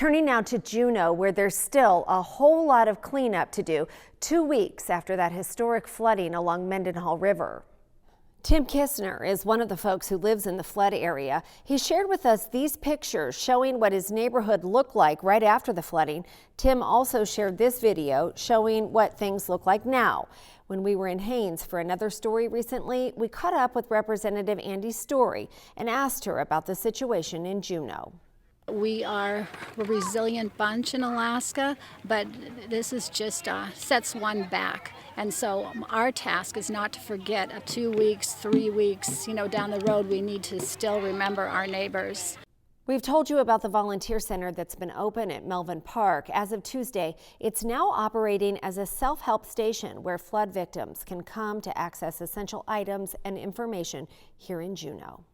Turning now to Juneau, where there's still a whole lot of cleanup to do 2 weeks after that historic flooding along Mendenhall River. Tim Kistner is one of the folks who lives in the flood area. He shared with us these pictures showing what his neighborhood looked like right after the flooding. Tim also shared this video showing what things look like now. When we were in Haines for another story recently, we caught up with Representative Andy Story and asked her about the situation in Juneau. We are a resilient bunch in Alaska, but this is just sets one back. And so our task is not to forget 2 weeks, 3 weeks, down the road, we need to still remember our neighbors. We've told you about the volunteer center that's been open at Melvin Park. As of Tuesday, it's now operating as a self-help station where flood victims can come to access essential items and information here in Juneau.